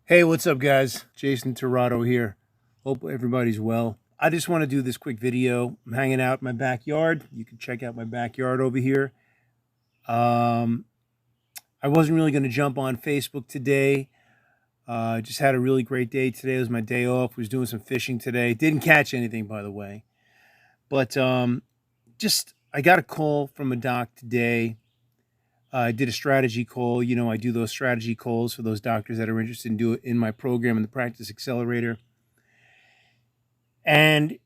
Hey, what's up, guys? Jason Torado here. Hope everybody's well. I just want to do this quick video. I'm hanging out in my backyard. You can check out my backyard over here. Um, I wasn't really going to jump on Facebook today. Just had a really great day today. It was my day off. Was doing some fishing today. Didn't catch anything, by the way. But just I got a call from a doc today. I did a strategy call. I do those strategy calls for those doctors that are interested in do it in my program in the Practice Accelerator. And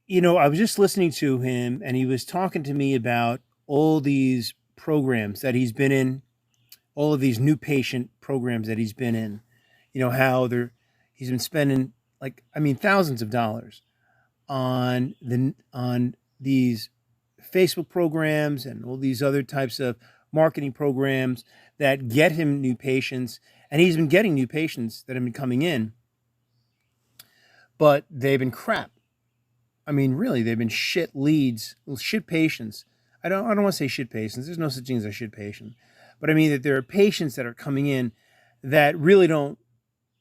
I was just listening to him, and he was talking to me about all these programs that he's been in, all of these new patient programs that he's been in. How he's been spending thousands of dollars on these Facebook programs and all these other types of marketing programs that get him new patients, and he's been getting new patients that have been coming in, but they've been crap. I mean, really, they've been shit leads, shit patients. I don't want to say shit patients. There's no such thing as a shit patient, but I mean that there are patients that are coming in that really don't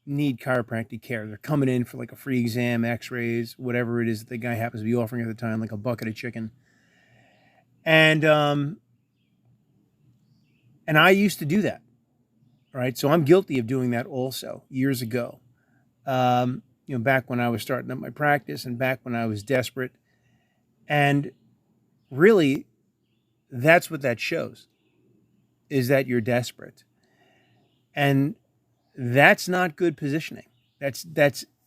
need chiropractic care. They're coming in for like a free exam, X-rays, whatever it is that the guy happens to be offering at the time, like a bucket of chicken. And I used to do that, right? So I'm guilty of doing that also years ago. Back when I was starting up my practice and back when I was desperate. And really, that's what that shows, is that you're desperate. And that's not good positioning. That's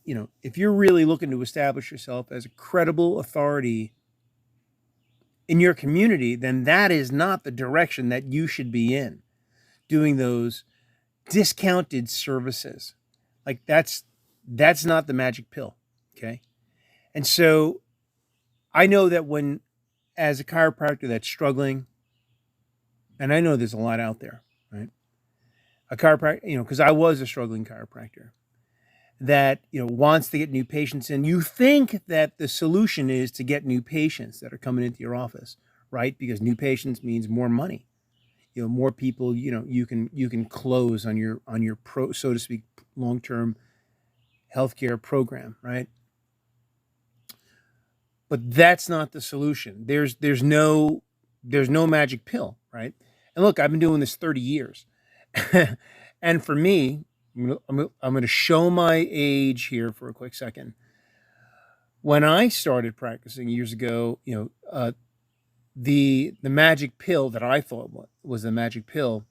if you're really looking to establish yourself as a credible authority in your community, then that is not the direction that you should be in, doing those discounted services. Like that's not the magic pill, okay? And so I know that when, as a chiropractor that's struggling, and I know there's a lot out there, right? A chiropractor, because I was a struggling chiropractor that, wants to get new patients in. You think that the solution is to get new patients that are coming into your office, right? Because new patients means more money. More people, you can close on your pro, so to speak, long-term healthcare program, right? But that's not the solution. There's no magic pill, right? And look, I've been doing this 30 years. And for me, I'm going to show my age here for a quick second. When I started practicing years ago, the magic pill that I thought was the magic pill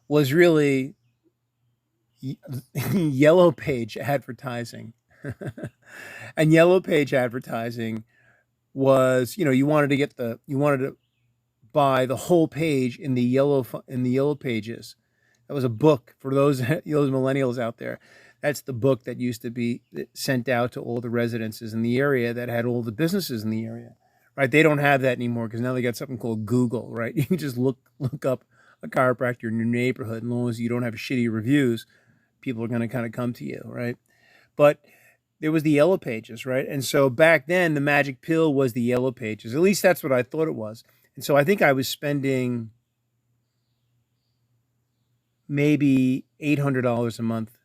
was really yellow page advertising. And yellow page advertising was, you wanted to buy the whole page in the yellow pages. That was a book for those millennials out there. That's the book that used to be sent out to all the residences in the area that had all the businesses in the area, right? They don't have that anymore because now they got something called Google, right? You can just look up a chiropractor in your neighborhood, and as long as you don't have shitty reviews, people are going to kind of come to you, right? But there was the yellow pages, right? And so back then, the magic pill was the yellow pages. At least that's what I thought it was. And so I think I was spending maybe $800 a month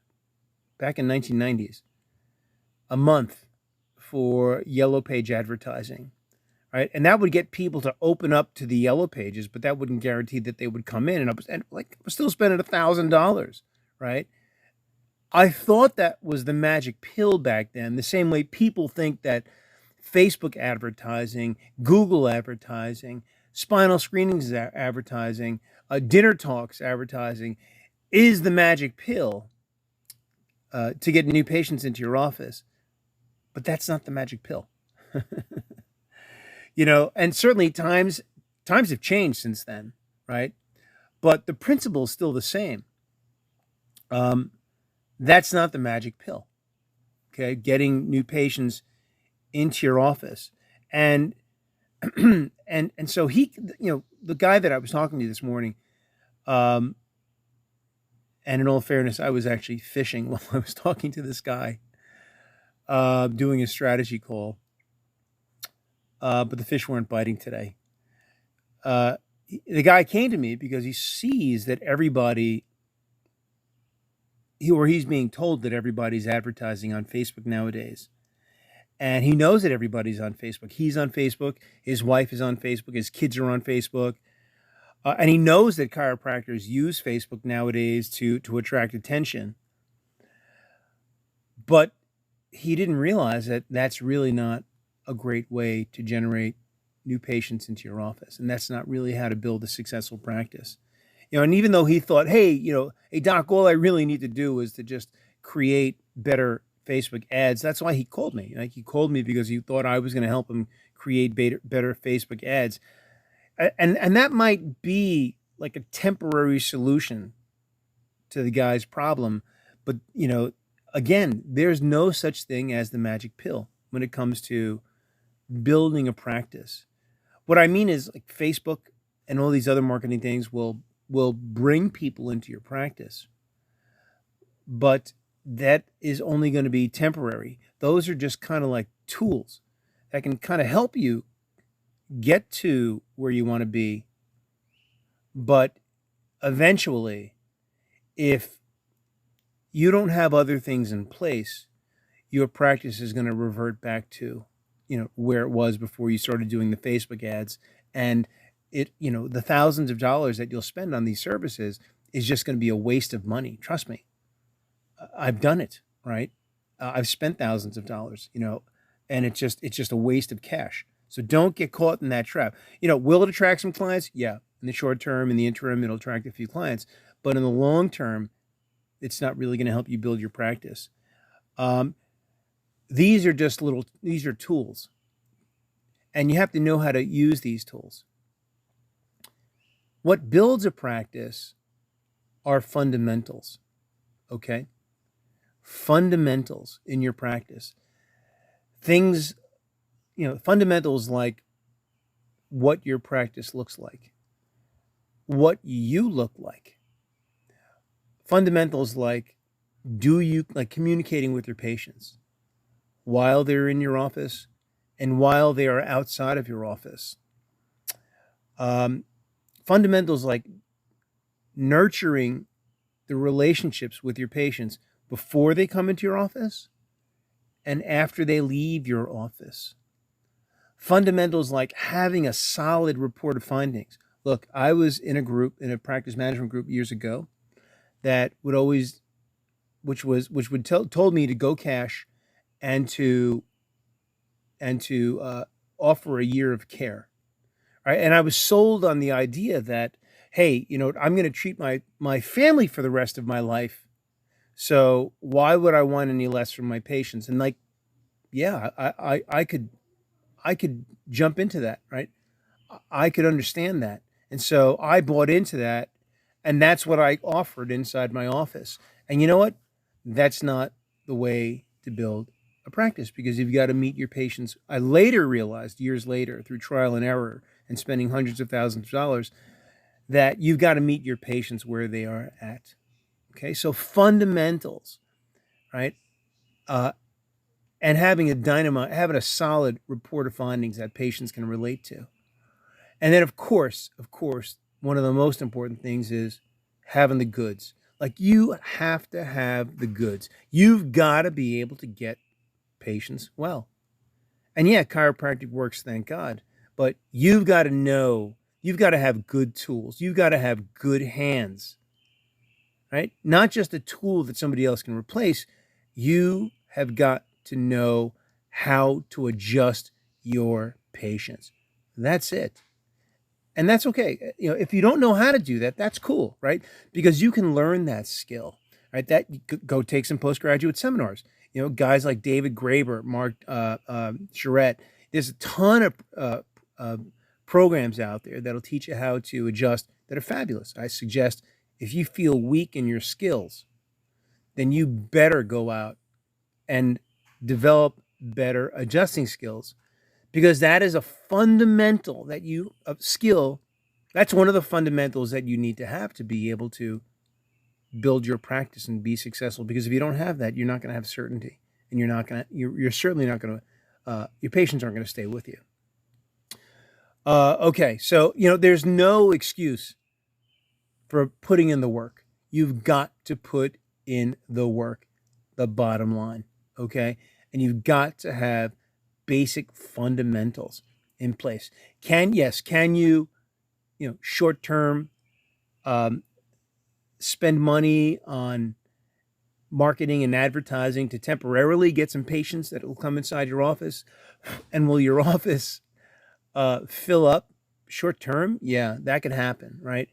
back in 1990s, a month for yellow page advertising, right? And that would get people to open up to the yellow pages, but that wouldn't guarantee that they would come in. And I was still spending $1,000, right? I thought that was the magic pill back then, the same way people think that Facebook advertising, Google advertising, spinal screenings advertising, dinner talks advertising is the magic pill to get new patients into your office. But that's not the magic pill. And certainly times have changed since then, right? But the principle is still the same. That's not the magic pill, okay? Getting new patients into your office. And so he, the guy that I was talking to this morning, and in all fairness, I was actually fishing while I was talking to this guy, doing a strategy call. But the fish weren't biting today. The guy came to me because he sees that everybody he's being told that everybody's advertising on Facebook nowadays. And he knows that everybody's on Facebook. He's on Facebook. His wife is on Facebook. His kids are on Facebook. And he knows that chiropractors use Facebook nowadays to attract attention. But he didn't realize that that's really not a great way to generate new patients into your office. And that's not really how to build a successful practice. And even though he thought, hey, hey, doc, all I really need to do is to just create better Facebook ads. That's why he called me. Like, he called me because he thought I was going to help him create better Facebook ads. And that might be like a temporary solution to the guy's problem. But, again, there's no such thing as the magic pill when it comes to building a practice. What I mean is, like, Facebook and all these other marketing things will bring people into your practice, but that is only going to be temporary. Those are just kind of like tools that can kind of help you get to where you want to be. But eventually, if you don't have other things in place, your practice is going to revert back to, where it was before you started doing the Facebook ads. And the thousands of dollars that you'll spend on these services is just going to be a waste of money. Trust me. I've done it, right? I've spent thousands of dollars, and it's just a waste of cash. So don't get caught in that trap. Will it attract some clients? Yeah. In the short term, in the interim, it'll attract a few clients. But in the long term, it's not really going to help you build your practice. These are tools. And you have to know how to use these tools. What builds a practice are fundamentals, okay? Fundamentals in your practice. Things, fundamentals like what your practice looks like, what you look like. Fundamentals like communicating with your patients while they're in your office and while they are outside of your office. Fundamentals like nurturing the relationships with your patients before they come into your office and after they leave your office. Fundamentals like having a solid report of findings. Look, I was in a practice management group years ago that told me to go cash and to offer a year of care. Right? And I was sold on the idea that, hey, I'm going to treat my family for the rest of my life. So why would I want any less from my patients? And I could jump into that, right? I could understand that. And so I bought into that, and that's what I offered inside my office. And you know what? That's not the way to build a practice, because you've got to meet your patients. I later realized, years later, through trial and error and spending hundreds of thousands of dollars, that you've got to meet your patients where they are at. Okay, so fundamentals, right? And having a solid report of findings that patients can relate to. And then, of course, one of the most important things is having the goods. Like, you have to have the goods. You've got to be able to get patients well. And yeah, chiropractic works, thank God. But you've got to have good tools. You've got to have good hands, right? Not just a tool that somebody else can replace. You have got to know how to adjust your patients. That's it. And that's okay. If you don't know how to do that, that's cool, right? Because you can learn that skill, right? That you could go take some postgraduate seminars. Guys like David Graeber, Mark Charette. There's a ton of programs out there that'll teach you how to adjust that are fabulous. I suggest, if you feel weak in your skills, then you better go out and develop better adjusting skills, because that is a fundamental skill. That's one of the fundamentals that you need to have to be able to build your practice and be successful. Because if you don't have that, you're not going to have certainty, and you're certainly not going to, your patients aren't going to stay with you. Okay. So, there's no excuse for putting in the work. You've got to put in the work, the bottom line. Okay. And you've got to have basic fundamentals in place. Can you, short term, um, spend money on marketing and advertising to temporarily get some patients that will come inside your office? And will your office fill up short term? Yeah, that could happen, right?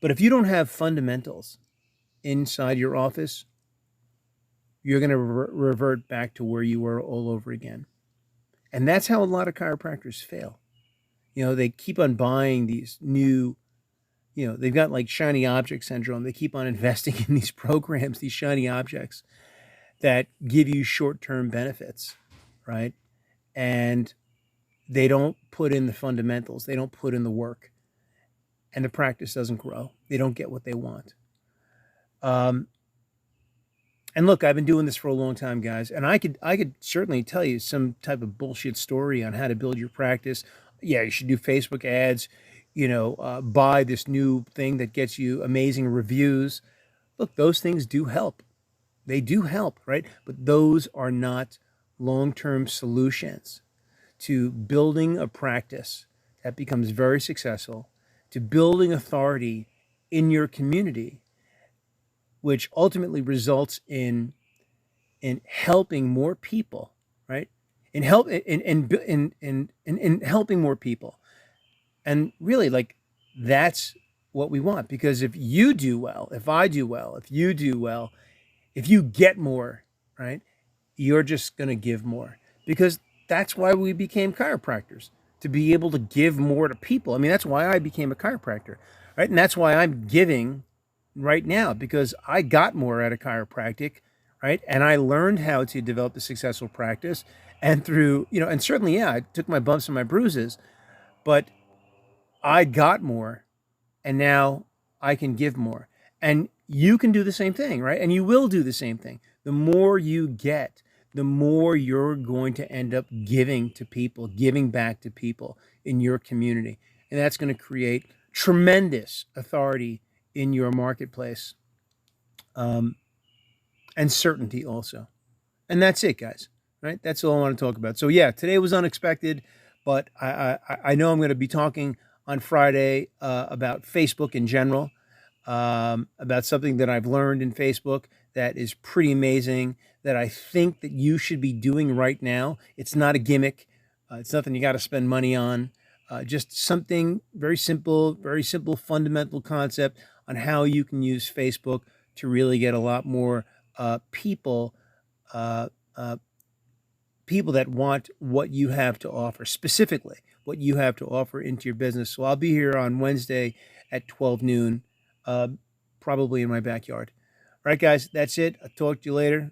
But if you don't have fundamentals inside your office, you're going to revert back to where you were all over again. And that's how a lot of chiropractors fail. They keep on buying these new, they've got like shiny object syndrome. They keep on investing in these programs, these shiny objects that give you short term benefits, right? And they don't put in the fundamentals, they don't put in the work, and the practice doesn't grow. They don't get what they want. Um, and look, I've been doing this for a long time, guys, and I could certainly tell you some type of bullshit story on how to build your practice. Yeah, you should do Facebook ads. Buy this new thing that gets you amazing reviews. Look, those things do help. They do help, right? But those are not long-term solutions to building a practice that becomes very successful, to building authority in your community, which ultimately results in helping more people, right? In helping more people. And really, like, that's what we want. Because if you do well, if I do well, if you do well, if you get more, right, you're just going to give more. Because that's why we became chiropractors, to be able to give more to people. I mean, that's why I became a chiropractor, right? And that's why I'm giving right now, because I got more out of chiropractic, right? And I learned how to develop a successful practice. And through, and certainly, yeah, I took my bumps and my bruises, but I got more, and now I can give more. And you can do the same thing, right? And you will do the same thing. The more you get, the more you're going to end up giving to people, giving back to people in your community. And that's going to create tremendous authority in your marketplace, um, and certainty also. And that's it, guys. Right? That's all I want to talk about. So yeah, today was unexpected, but I know I'm going to be talking on Friday about Facebook in general, about something that I've learned in Facebook that is pretty amazing, that I think that you should be doing right now. It's not a gimmick. It's nothing you got to spend money on. Just something very simple, fundamental concept on how you can use Facebook to really get a lot more people, uh, uh, people that want what you have to offer, specifically what you have to offer into your business. So I'll be here on Wednesday at 12 noon, uh, probably in my backyard. All right, guys, that's it. I'll talk to you later.